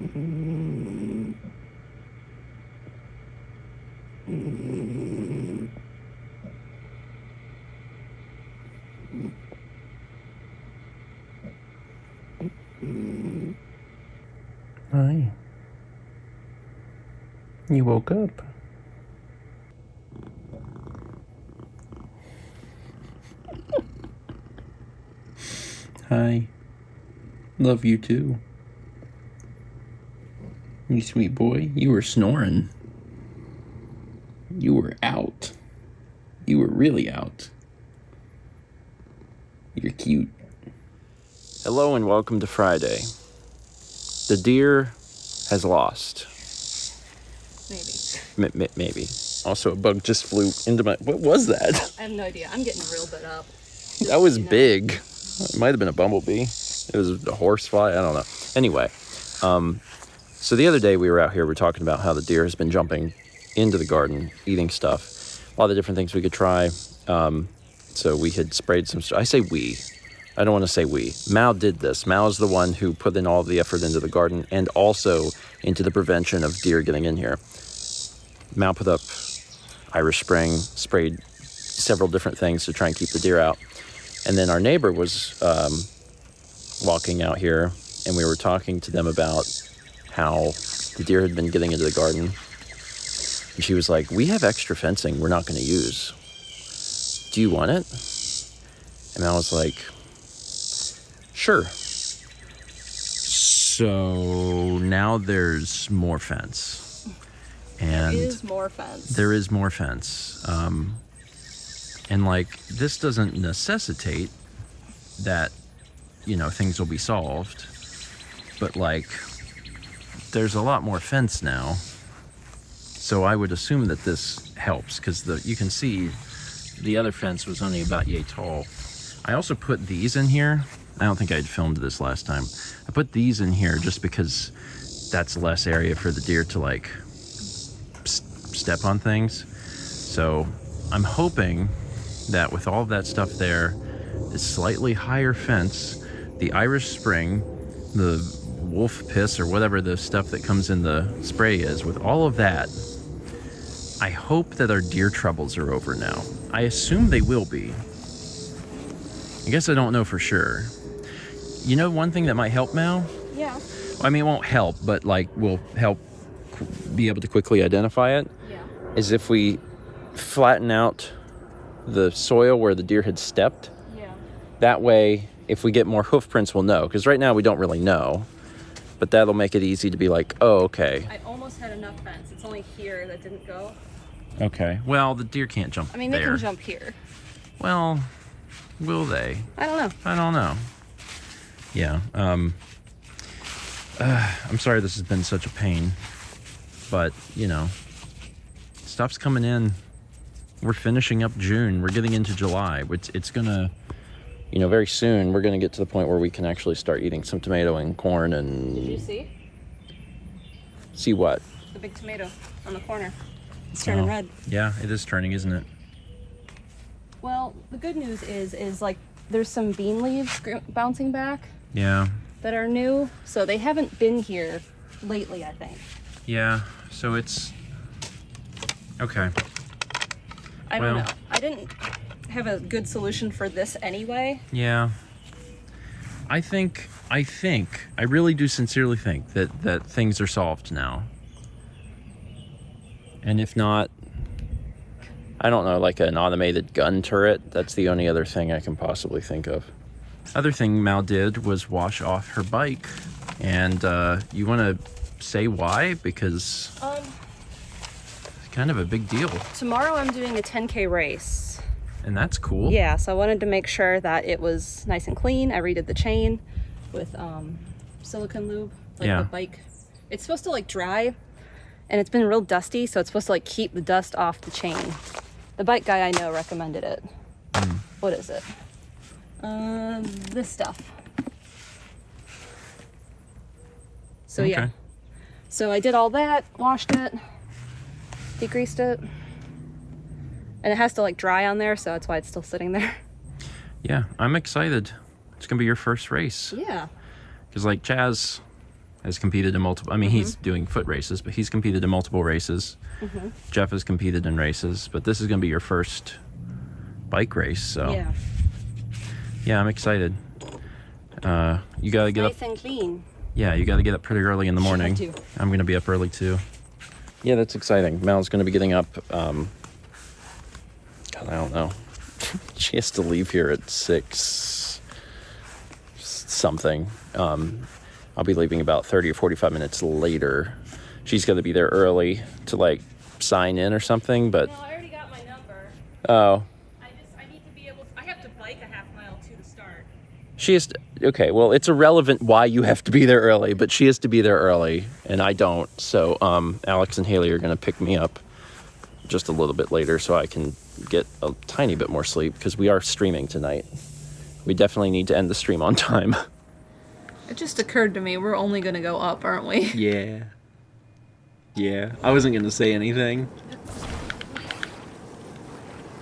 Hi. You woke up. Hi. Love you too. You sweet boy. You were snoring. You were out. You were really out. You're cute. Hello and welcome to Friday. The deer has lost. Maybe. Maybe. Also, a bug just flew into my... What was that? I have no idea. I'm getting real bit up. That was big. It might have been a bumblebee. It was a horsefly. I don't know. Anyway, so the other day we were out here. We were talking about how the deer has been jumping into the garden, eating stuff. A lot of different things we could try. So we had sprayed some... I say we. I don't want to say we. Mao did this. Mao is the one who put in all the effort into the garden and also into the prevention of deer getting in here. Mao put up Irish Spring, sprayed several different things to try and keep the deer out. And then our neighbor was walking out here, and we were talking to them about how the deer had been getting into the garden. And she was like, we have extra fencing we're not going to use. Do you want it? And I was like, sure. So now there's more fence. And there is more fence. There is more fence. And like, this doesn't necessitate that, you know, things will be solved. But like, there's a lot more fence now. So I would assume that this helps because you can see the other fence was only about yay tall. I also put these in here. I don't think I'd filmed this last time. I put these in here just because that's less area for the deer to like step on things. So I'm hoping that with all of that stuff there, this slightly higher fence, the Irish Spring, the wolf piss or whatever the stuff that comes in the spray is, with all of that, I hope that our deer troubles are over now. I assume they will be. I guess I don't know for sure. You know one thing that might help, Mal? Yeah. I mean, it won't help, but like will help be able to quickly identify it. Yeah. Is if we flatten out the soil where the deer had stepped. Yeah. That way, if we get more hoof prints, we'll know. Because right now we don't really know. But that'll make it easy to be like, oh, okay. I almost had enough fence. It's only here that didn't go. Okay. Well, the deer can't jump there. I mean, they can jump here. Well, will they? I don't know. I don't know. Yeah. I'm sorry this has been such a pain. But, you know, stuff's coming in. We're finishing up June. We're getting into July. It's going to, you know, very soon we're going to get to the point where we can actually start eating some tomato and corn and... Did you see? See what? The big tomato on the corner. It's turning red. Yeah, it is turning, isn't it? Well, the good news is like there's some bean leaves bouncing back. Yeah. That are new. So they haven't been here lately, I think. Yeah, so it's... Okay. I don't know. I didn't have a good solution for this anyway. Yeah. I really do sincerely think that things are solved now. And if not, I don't know, like an automated gun turret. That's the only other thing I can possibly think of. Other thing Mal did was wash off her bike. And you want to say why? Because it's kind of a big deal. Tomorrow I'm doing a 10K race. And that's cool. Yeah, so I wanted to make sure that it was nice and clean. I redid the chain with silicone lube, like the bike. It's supposed to like dry, and it's been real dusty, so it's supposed to like keep the dust off the chain. The bike guy I know recommended it. What is it? This stuff. So yeah. So I did all that, washed it, degreased it. And it has to like dry on there, so that's why it's still sitting there. Yeah, I'm excited. It's gonna be your first race. Yeah. Because like Chaz has competed in multiple. I mean, he's doing foot races, but he's competed in multiple races. Jeff has competed in races, but this is going to be your first bike race. So yeah, I'm excited. You got to get nice and clean. Yeah, you got to get up pretty early in the morning. too. I'm going to be up early too. Yeah, that's exciting. Mal's going to be getting up. God, I don't know. She has to leave here at 6 something. I'll be leaving about 30 or 45 minutes later. She's got to be there early to like sign in or something, but No, I already got my number. oh, I need to be able I have to bike a half mile to the start. she has to, okay, well, it's irrelevant why you have to be there early, but she has to be there early and I don't. So Alex and Haley are going to pick me up just a little bit later so I can get a tiny bit more sleep because we are streaming tonight. We definitely need to end the stream on time. It just occurred to me we're only going to go up, aren't we? Yeah. Yeah. I wasn't going to say anything.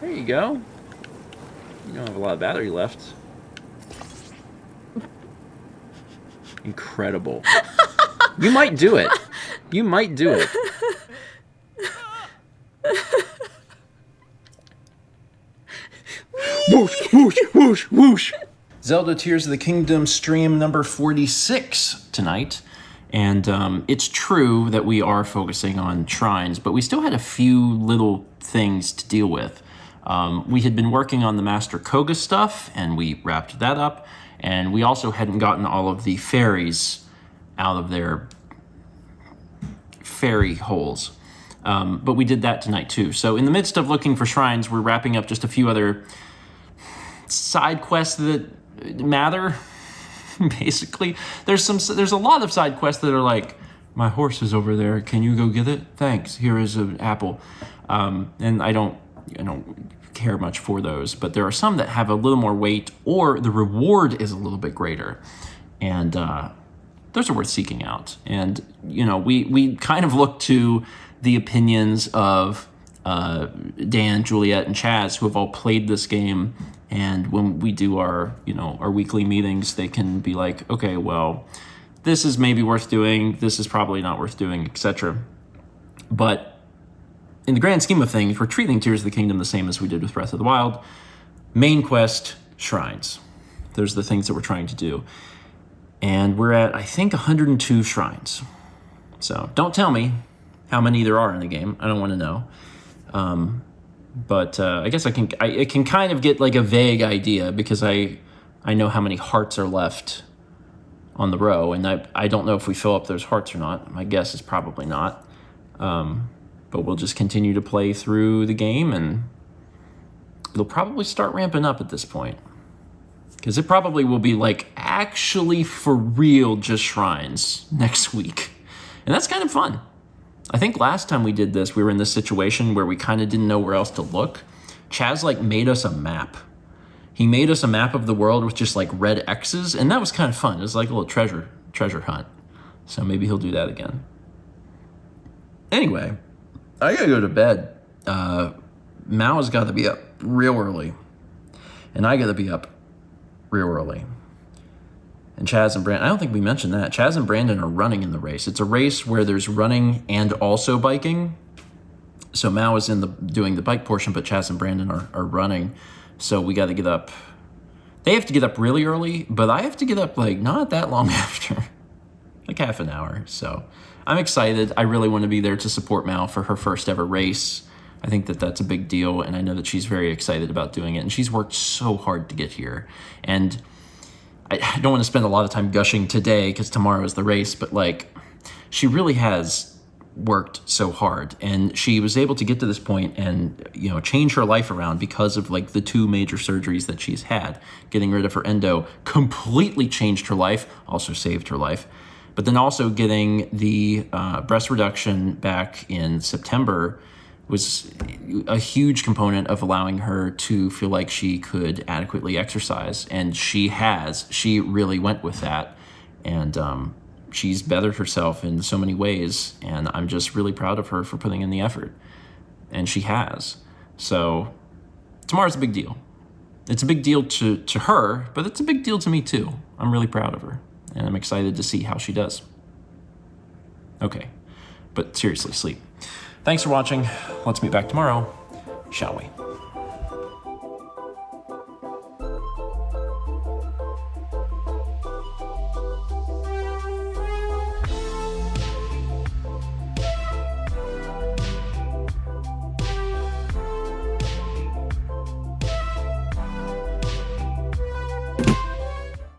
There you go. You don't have a lot of battery left. Incredible. You might do it. You might do it. Whoosh, whoosh, whoosh, whoosh. Zelda Tears of the Kingdom stream number 46 tonight. And it's true that we are focusing on shrines, but we still had a few little things to deal with. We had been working on the Master Koga stuff, and we wrapped that up. And we also hadn't gotten all of the fairies out of their fairy holes. But we did that tonight too. So in the midst of looking for shrines, we're wrapping up just a few other side quests that matter. Basically, there's a lot of side quests that are like, my horse is over there. Can you go get it? Thanks. Here is an apple. And I don't care much for those, but there are some that have a little more weight, or the reward is a little bit greater, and those are worth seeking out. And we kind of look to the opinions of Dan, Juliet, and Chaz, who have all played this game. And when we do our weekly meetings, they can be like, okay, well, this is maybe worth doing, this is probably not worth doing, etc. But in the grand scheme of things, we're treating Tears of the Kingdom the same as we did with Breath of the Wild. Main quest, shrines. Those are the things that we're trying to do. And we're at, I think, 102 shrines. So don't tell me how many there are in the game. I don't want to know. But I guess I can kind of get like a vague idea because I know how many hearts are left on the row, and I don't know if we fill up those hearts or not. My guess is probably not. But we'll just continue to play through the game, and it'll probably start ramping up at this point. Because it probably will be like actually for real just shrines next week. And that's kind of fun. I think last time we did this, we were in this situation where we kind of didn't know where else to look. Chaz made us a map. He made us a map of the world with just like red X's, and that was kind of fun. It was like a little treasure hunt. So maybe he'll do that again. Anyway, I gotta go to bed. Mao's gotta be up real early. And I gotta be up real early. And Chaz and Brandon, I don't think we mentioned that. Chaz and Brandon are running in the race. It's a race where there's running and also biking. So Mao is doing the bike portion, but Chaz and Brandon are running. So we got to get up. They have to get up really early, but I have to get up like not that long after, like half an hour. So I'm excited. I really want to be there to support Mao for her first ever race. I think that that's a big deal, and I know that she's very excited about doing it. And she's worked so hard to get here. And I don't want to spend a lot of time gushing today because tomorrow is the race, but like she really has worked so hard, and she was able to get to this point and change her life around because of like the 2 major surgeries that she's had. Getting rid of her endo completely changed her life, also saved her life, but then also getting the breast reduction back in September was a huge component of allowing her to feel like she could adequately exercise. And she really went with that. And she's bettered herself in so many ways. And I'm just really proud of her for putting in the effort. And she has. So tomorrow's a big deal. It's a big deal to her, but it's a big deal to me too. I'm really proud of her. And I'm excited to see how she does. Okay. But seriously, sleep. Thanks for watching. Let's meet back tomorrow, shall we?